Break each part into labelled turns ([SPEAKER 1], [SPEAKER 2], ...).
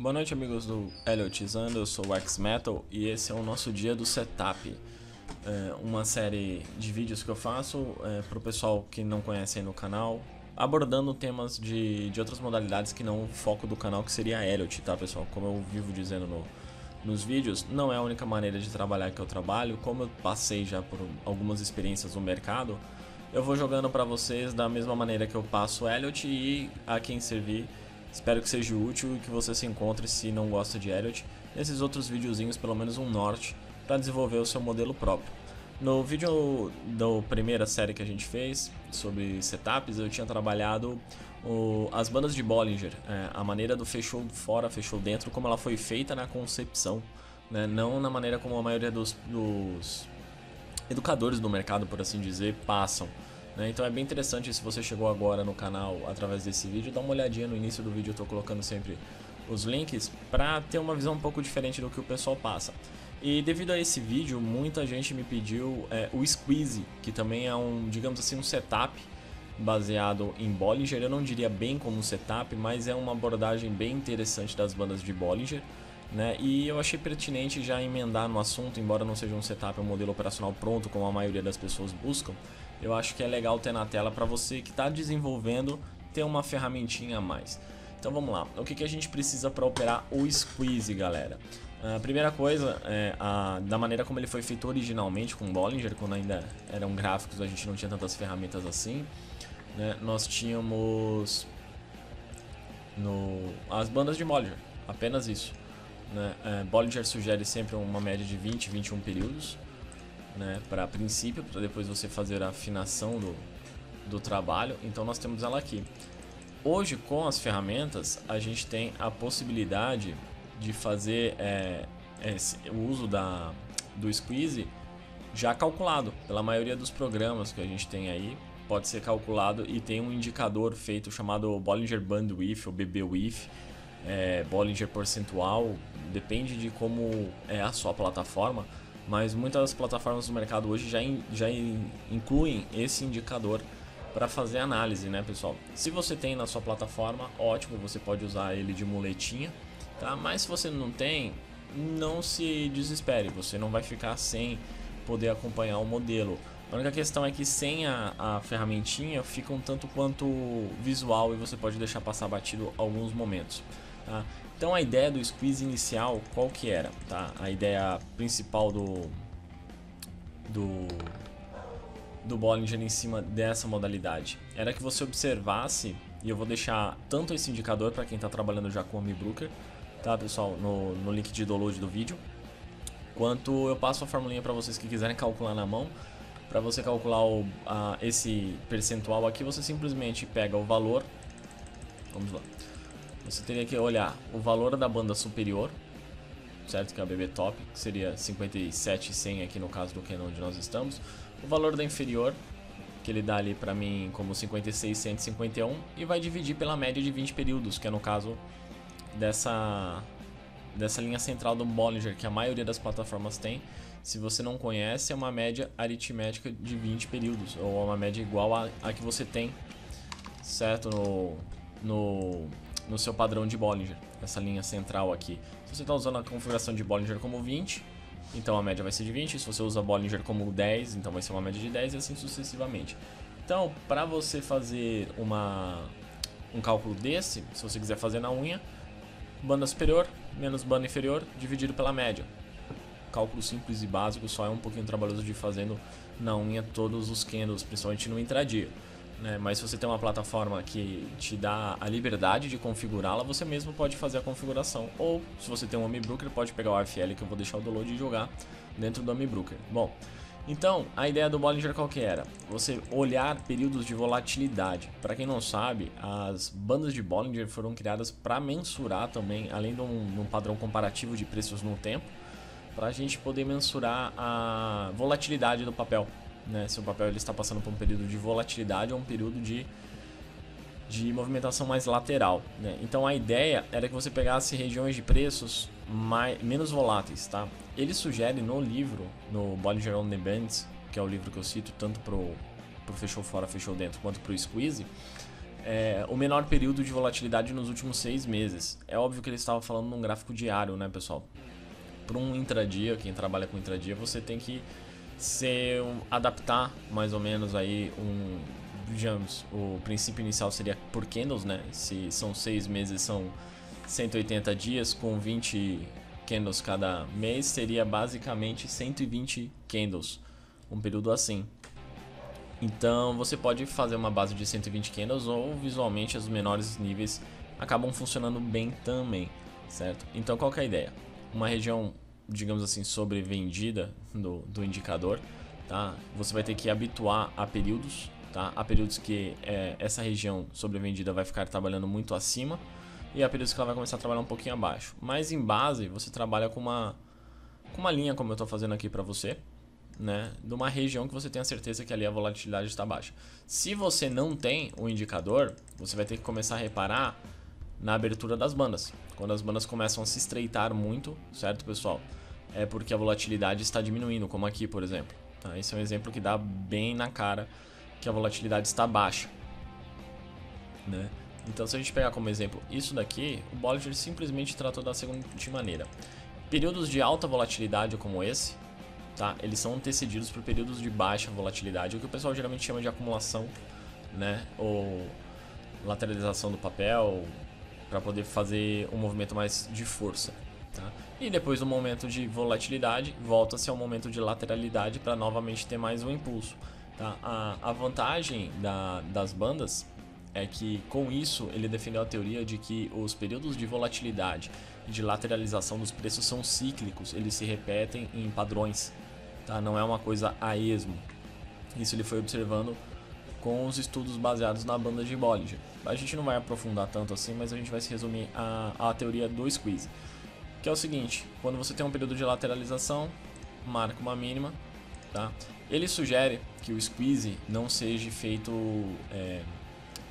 [SPEAKER 1] Boa noite, amigos do Eliotizando, eu sou o X-Metal e esse é o nosso dia do setup. Uma série de vídeos que eu faço para o pessoal que não conhece aí no canal, abordando temas de outras modalidades que não o foco do canal, que seria a Eliot, tá, pessoal? Como eu vivo dizendo nos vídeos, não é a única maneira de trabalhar que eu trabalho. Como eu passei já por algumas experiências no mercado, eu vou jogando para vocês da mesma maneira que eu passo Eliot, e a quem servir, espero que seja útil e que você se encontre, se não gosta de Eliot, nesses outros videozinhos, pelo menos um norte, para desenvolver o seu modelo próprio. No vídeo da primeira série que a gente fez sobre setups, eu tinha trabalhado as bandas de Bollinger, a maneira do fechou fora, fechou dentro, como ela foi feita na concepção, né? Não na maneira como a maioria dos educadores do mercado, por assim dizer, passam. Então é bem interessante, se você chegou agora no canal através desse vídeo, dá uma olhadinha no início do vídeo, eu estou colocando sempre os links para ter uma visão um pouco diferente do que o pessoal passa. E devido a esse vídeo, muita gente me pediu o Squeeze, que também é digamos assim, um setup baseado em Bollinger. Eu não diria bem como um setup, mas é uma abordagem bem interessante das bandas de Bollinger, né? E eu achei pertinente já emendar no assunto, embora não seja um setup, um modelo operacional pronto, como a maioria das pessoas buscam. Eu acho que é legal ter na tela para você que está desenvolvendo ter uma ferramentinha a mais. Então vamos lá, o que a gente precisa para operar o Squeeze, galera? A primeira coisa é da maneira como ele foi feito originalmente com Bollinger, quando ainda eram gráficos, a gente não tinha tantas ferramentas assim, né? Nós tínhamos as bandas de Bollinger, apenas isso, né? Bollinger sugere sempre uma média de 20, 21 períodos, né, para princípio, para depois você fazer a afinação do trabalho. Então nós temos ela aqui. Hoje, com as ferramentas, a gente tem a possibilidade de fazer o uso do Squeeze já calculado. Pela maioria dos programas que a gente tem aí, pode ser calculado e tem um indicador feito chamado Bollinger Bandwidth ou BBWidth, Bollinger percentual, depende de como é a sua plataforma. Mas muitas plataformas do mercado hoje já incluem esse indicador para fazer análise, né, pessoal? Se você tem na sua plataforma, ótimo, você pode usar ele de muletinha, tá? Mas se você não tem, não se desespere, você não vai ficar sem poder acompanhar o modelo. A única questão é que sem a ferramentinha fica um tanto quanto visual e você pode deixar passar batido alguns momentos, tá? Então a ideia do Squeeze inicial, qual que era? Tá? A ideia principal do Bollinger em cima dessa modalidade era que você observasse, e eu vou deixar tanto esse indicador para quem está trabalhando já com o Brooker, tá, pessoal, no link de download do vídeo, quanto eu passo a formulinha para vocês que quiserem calcular na mão. Para você calcular esse percentual aqui, você simplesmente pega o valor, vamos lá. Você teria que olhar o valor da banda superior, certo? Que é a BB Top, que seria 57,100 aqui no caso do Canon onde nós estamos. O valor da inferior, que ele dá ali pra mim como 56,151, e vai dividir pela média de 20 períodos, que é no caso dessa linha central do Bollinger, que a maioria das plataformas tem. Se você não conhece, é uma média aritmética de 20 períodos, ou uma média igual a que você tem, certo? No seu padrão de Bollinger, essa linha central aqui. Se você está usando a configuração de Bollinger como 20, então a média vai ser de 20. Se você usa Bollinger como 10, então vai ser uma média de 10, e assim sucessivamente. Então, para você fazer um cálculo desse, se você quiser fazer na unha, banda superior menos banda inferior dividido pela média. Cálculo simples e básico, só é um pouquinho trabalhoso de fazendo na unha todos os candles, principalmente no intradia, né? Mas se você tem uma plataforma que te dá a liberdade de configurá-la, você mesmo pode fazer a configuração. Ou se você tem um Brooker, pode pegar o AFL, que eu vou deixar o download, e jogar dentro do Brooker. Bom, então a ideia do Bollinger qual que era? Você olhar períodos de volatilidade. Para quem não sabe, as bandas de Bollinger foram criadas para mensurar também, além de um padrão comparativo de preços no tempo, para a gente poder mensurar a volatilidade do papel, né? Se o papel ele está passando por um período de volatilidade ou um período de movimentação mais lateral, né? Então a ideia era que você pegasse regiões de preços menos voláteis, tá? Ele sugere no livro, no Bollinger on the Bands, que é o livro que eu cito tanto pro fechou fora, fechou dentro, quanto pro Squeeze, o menor período de volatilidade nos últimos 6 meses. É óbvio que ele estava falando num gráfico diário, né, pessoal? Para um intradia, quem trabalha com intradia, você tem que adaptar mais ou menos aí digamos, o princípio inicial seria por candles, né? Se são 6 meses, são 180 dias com 20 candles cada mês, seria basicamente 120 candles, um período assim. Então você pode fazer uma base de 120 candles ou visualmente os menores níveis acabam funcionando bem também, certo? Então qual que é a ideia? Uma região, digamos assim, sobrevendida do indicador, tá? Você vai ter que habituar a períodos, tá? Há períodos que essa região sobrevendida vai ficar trabalhando muito acima e há períodos que ela vai começar a trabalhar um pouquinho abaixo. Mas em base você trabalha com uma linha, como eu estou fazendo aqui para você, né? De uma região que você tenha certeza que ali a volatilidade está baixa. Se você não tem o indicador, você vai ter que começar a reparar na abertura das bandas. Quando as bandas começam a se estreitar muito, certo, pessoal? É porque a volatilidade está diminuindo, como aqui, por exemplo. Tá? Esse é um exemplo que dá bem na cara que a volatilidade está baixa, né? Então, se a gente pegar como exemplo isso daqui, o Bollinger simplesmente tratou da seguinte maneira: períodos de alta volatilidade como esse, tá? Eles são antecedidos por períodos de baixa volatilidade, o que o pessoal geralmente chama de acumulação, né? Ou lateralização do papel, para poder fazer um movimento mais de força, tá? E depois do momento de volatilidade, volta-se ao momento de lateralidade para novamente ter mais um impulso, tá? A vantagem das bandas é que com isso ele defendeu a teoria de que os períodos de volatilidade e de lateralização dos preços são cíclicos, eles se repetem em padrões, tá? Não é uma coisa a esmo. Isso ele foi observando com os estudos baseados na banda de Bollinger. A gente não vai aprofundar tanto assim, mas a gente vai se resumir à teoria do squeeze, que é o seguinte: quando você tem um período de lateralização, marca uma mínima, tá? Ele sugere que o squeeze não seja feito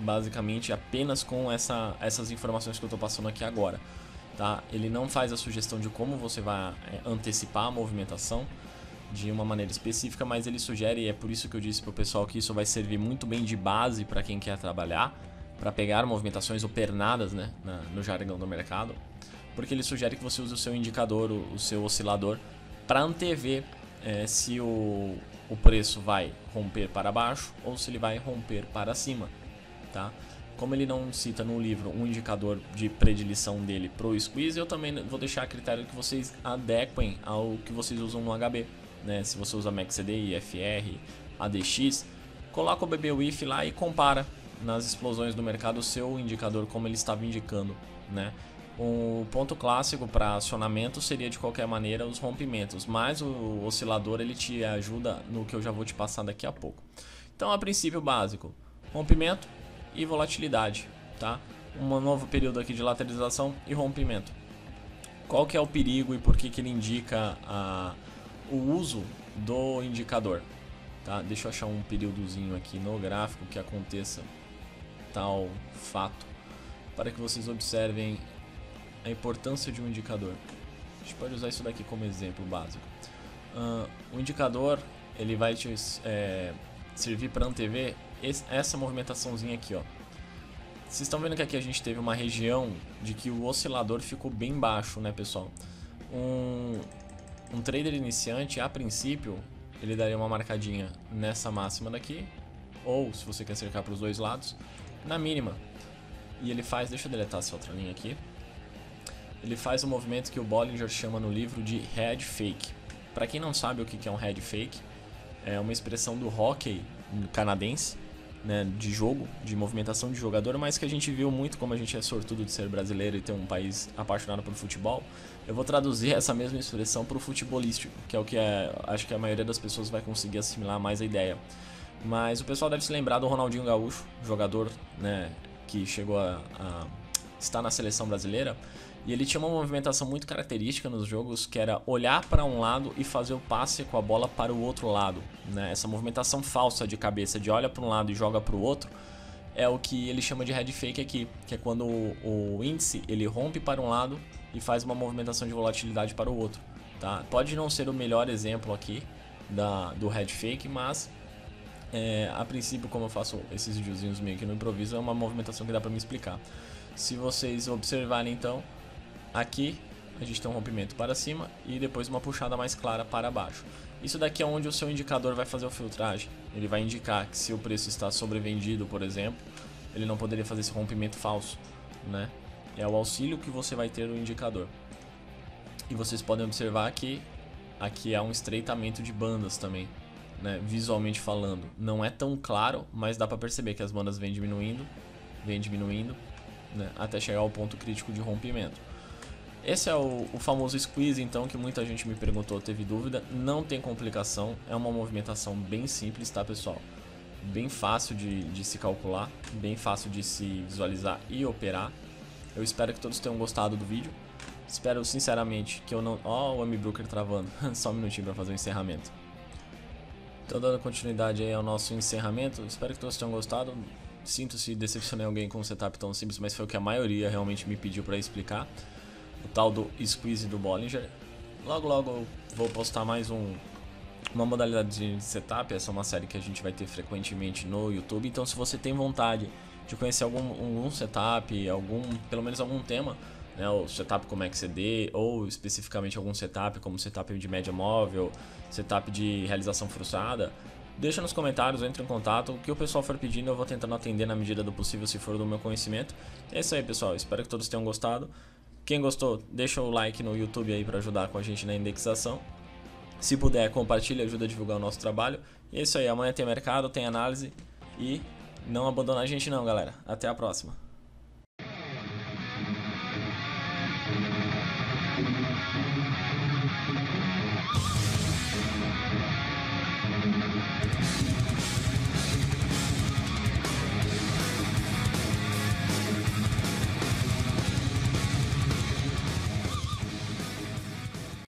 [SPEAKER 1] basicamente apenas com essas informações que eu estou passando aqui agora, tá? Ele não faz a sugestão de como você vai antecipar a movimentação de uma maneira específica, mas ele sugere, e é por isso que eu disse para o pessoal que isso vai servir muito bem de base para quem quer trabalhar, para pegar movimentações ou pernadas, né, no jargão do mercado, porque ele sugere que você use o seu indicador, o seu oscilador, para antever se o preço vai romper para baixo ou se ele vai romper para cima, tá? Como ele não cita no livro um indicador de predileção dele pro squeeze, eu também vou deixar a critério que vocês adequem ao que vocês usam no HB, né? Se você usa MACD, IFR, ADX, coloca o BBWIF lá e compara nas explosões do mercado o seu indicador como ele estava indicando, né? O ponto clássico para acionamento seria de qualquer maneira os rompimentos, mas o oscilador ele te ajuda no que eu já vou te passar daqui a pouco. Então, a princípio básico, rompimento e volatilidade, tá? Um novo período aqui de lateralização e rompimento. Qual que é o perigo e por que ele indica o uso do indicador, tá? Deixa eu achar um períodozinho aqui no gráfico que aconteça tal fato para que vocês observem a importância de um indicador. A gente pode usar isso daqui como exemplo básico. O indicador ele vai te servir para antever essa movimentaçãozinha aqui, ó. Vocês estão vendo que aqui a gente teve uma região de que o oscilador ficou bem baixo, né, pessoal? Um trader iniciante, a princípio, ele daria uma marcadinha nessa máxima daqui, ou se você quer cercar para os dois lados, na mínima. E ele faz, deixa eu deletar essa outra linha aqui. Ele faz um movimento que o Bollinger chama no livro de head fake. Para quem não sabe o que é um head fake, é uma expressão do hóquei canadense, né, de jogo, de movimentação de jogador, mas que a gente viu muito, como a gente é sortudo de ser brasileiro e ter um país apaixonado por futebol. Eu vou traduzir essa mesma expressão para o futebolístico, que é o que acho que a maioria das pessoas vai conseguir assimilar mais a ideia. Mas o pessoal deve se lembrar do Ronaldinho Gaúcho, jogador, né, que chegou a estar na seleção brasileira, e ele tinha uma movimentação muito característica nos jogos, que era olhar para um lado e fazer o passe com a bola para o outro lado, né? Essa movimentação falsa de cabeça, de olha para um lado e joga para o outro, é o que ele chama de head fake aqui, que é quando o índice ele rompe para um lado e faz uma movimentação de volatilidade para o outro, tá? Pode não ser o melhor exemplo aqui do head fake, mas A princípio, como eu faço esses videozinhos meio que no improviso, é uma movimentação que dá pra me explicar. Se vocês observarem então, aqui a gente tem um rompimento para cima e depois uma puxada mais clara para baixo. Isso daqui é onde o seu indicador vai fazer a filtragem. Ele vai indicar que se o preço está sobrevendido, por exemplo, ele não poderia fazer esse rompimento falso, né? É o auxílio que você vai ter no indicador. E vocês podem observar que aqui há um estreitamento de bandas também, né? Visualmente falando. Não é tão claro, mas dá para perceber que as bandas vêm diminuindo, né? Até chegar ao ponto crítico de rompimento. Esse é o famoso squeeze, então, que muita gente me perguntou, teve dúvida. Não tem complicação, é uma movimentação bem simples, tá, pessoal? Bem fácil de se calcular, bem fácil de se visualizar e operar. Eu espero que todos tenham gostado do vídeo. Espero sinceramente que eu não... Ó, o MBrooker travando. Só um minutinho para fazer o encerramento. Então, dando continuidade aí ao nosso encerramento, espero que todos tenham gostado. Sinto se decepcionei alguém com um setup tão simples, mas foi o que a maioria realmente me pediu para explicar. O tal do squeeze do Bollinger. Logo eu vou postar mais uma modalidade de setup. Essa é uma série que a gente vai ter frequentemente no YouTube. Então, se você tem vontade de conhecer algum setup, pelo menos algum tema, né, o setup como XCD, ou especificamente algum setup como setup de média móvel, setup de realização frustrada, deixa nos comentários, entre em contato. O que o pessoal for pedindo eu vou tentando atender na medida do possível, se for do meu conhecimento. É isso aí, pessoal, espero que todos tenham gostado. Quem gostou, deixa o like no YouTube aí para ajudar com a gente na indexação. Se puder, compartilha, ajuda a divulgar o nosso trabalho. E é isso aí, amanhã tem mercado, tem análise e não abandona a gente não, galera. Até a próxima.